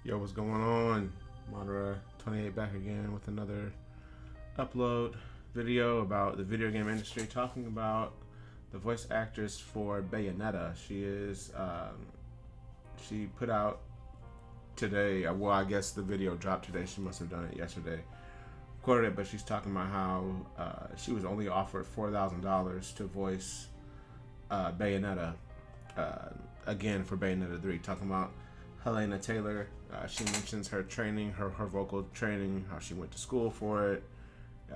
Yo, what's going on? Monterey 28 back again with another upload video about the video game industry, talking about the voice actress for Bayonetta. She put out today, well, I guess the video dropped today. She must have done it yesterday. Quoted it, but she's talking about how she was only offered $4,000 to voice Bayonetta, again for Bayonetta 3, talking about Hellena Taylor. She mentions her training, her vocal training, how she went to school for it. I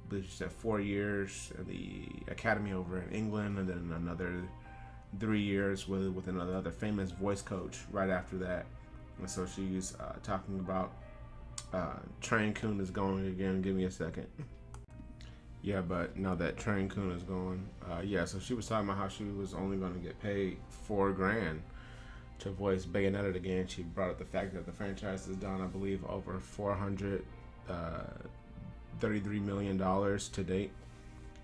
believe she said 4 years at the academy over in England, and then another 3 years with another famous voice coach right after that. And so she's talking about Train Kun is going again. Give me a second. Yeah, but now that Train Kun is going, so she was talking about how she was only going to get paid $4,000 to voice Bayonetta again. She brought up the fact that the franchise has done, I believe, over $433 million to date,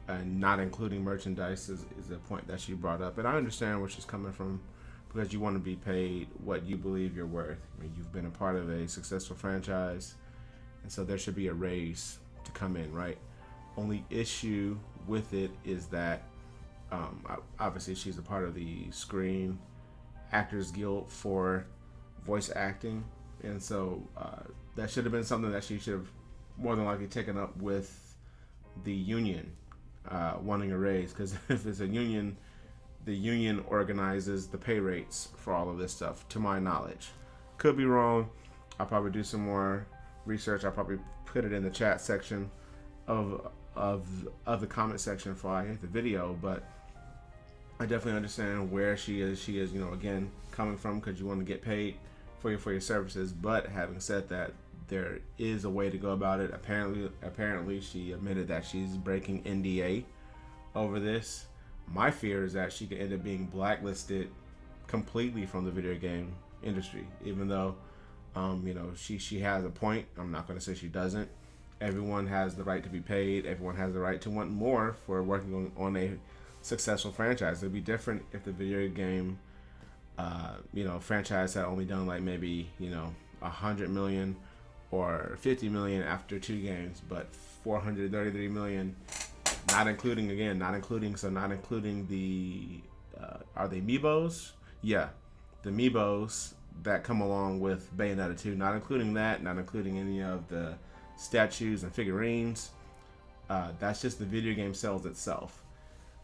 and not including merchandise is the point that she brought up. And I understand where she's coming from, because you want to be paid what you believe you're worth. I mean, you've been a part of a successful franchise, and so there should be a raise to come in, right? Only issue with it is that obviously she's a part of the Screen Actors Guild for voice acting, and so that should have been something that she should have more than likely taken up with the union, wanting a raise, because if it's a union, the union organizes the pay rates for all of this stuff, to my knowledge. Could be wrong. I'll probably do some more research. I'll probably put it in the chat section of the comment section before I hit the video, but I definitely understand where she is, again, coming from, because you want to get paid for your services. But having said that, there is a way to go about it. Apparently she admitted that she's breaking NDA over this. My fear is that she could end up being blacklisted completely from the video game industry, even though she has a point. I'm not going to say she doesn't. Everyone has the right to be paid. Everyone has the right to want more for working on a successful franchise. It'd be different if the video game franchise had only done like maybe 100 million or 50 million after 2 games, but 433 million, not including the are they Amiibos? Yeah, the Amiibos that come along with Bayonetta 2, not including that, not including any of the statues and figurines. That's just the video game sales itself.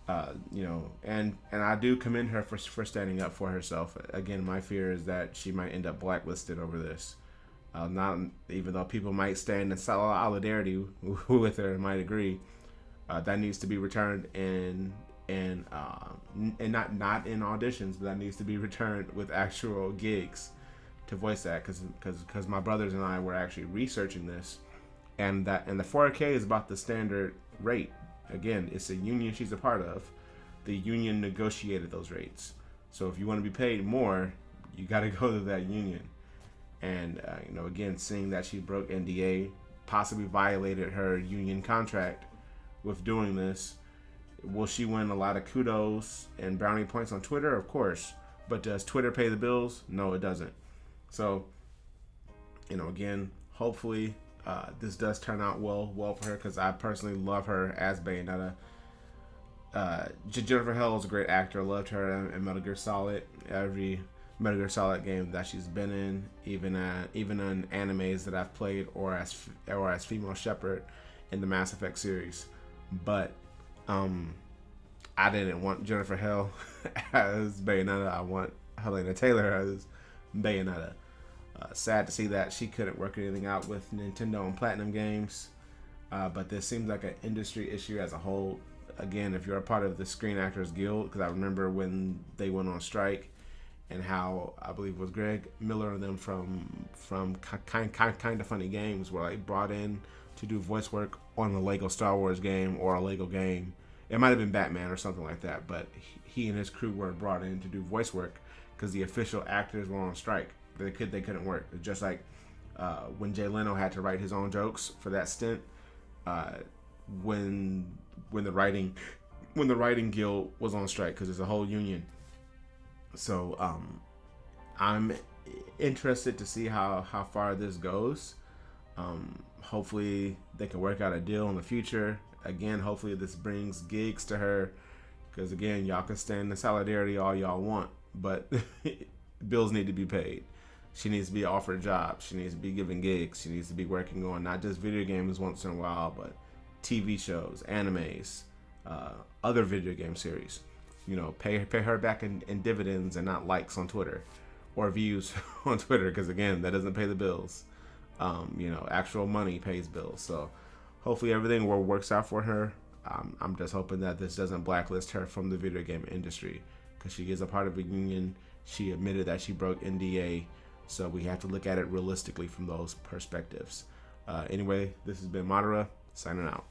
And I do commend her for standing up for herself. Again, my fear is that she might end up blacklisted over this. Not even though people might stand in solidarity with her and might agree, that needs to be returned and not in auditions, but that needs to be returned with actual gigs to voice that, because my brothers and I were actually researching this, and the 4K is about the standard rate. Again, it's a union she's a part of. The union negotiated those rates. So if you want to be paid more, you got to go to that union. And, again, seeing that she broke NDA, possibly violated her union contract with doing this, will she win a lot of kudos and brownie points on Twitter? Of course. But does Twitter pay the bills? No, it doesn't. So, again, hopefully this does turn out well for her, because I personally love her as Bayonetta. Jennifer Hale is a great actor. Loved her in Metal Gear Solid. Every Metal Gear Solid game that she's been in, even in animes that I've played, or as female Shepard in the Mass Effect series. But I didn't want Jennifer Hale as Bayonetta. I want Hellena Taylor as Bayonetta. Sad to see that she couldn't work anything out with Nintendo and Platinum Games, but this seems like an industry issue as a whole. Again, if you're a part of the Screen Actors Guild, because I remember when they went on strike, and how I believe it was Greg Miller and them from kind of funny games were like brought in to do voice work on a Lego Star Wars game or a Lego game. It might have been Batman or something like that, but he and his crew were brought in to do voice work because the official actors were on strike. They couldn't work. It's just like when Jay Leno had to write his own jokes for that stint. When the writing guild was on strike, because there's a whole union. So I'm interested to see how far this goes. Hopefully they can work out a deal in the future. Again, hopefully this brings gigs to her, because again, y'all can stand the solidarity all y'all want, but bills need to be paid. She needs to be offered jobs. She needs to be given gigs. She needs to be working on not just video games once in a while, but TV shows, animes, other video game series. You know, pay her back in dividends and not likes on Twitter or views on Twitter, because again, that doesn't pay the bills. You know, actual money pays bills. So hopefully everything works out for her. I'm just hoping that this doesn't blacklist her from the video game industry, because she is a part of a union. She admitted that she broke NDA, so we have to look at it realistically from those perspectives. Anyway, this has been Madara, signing out.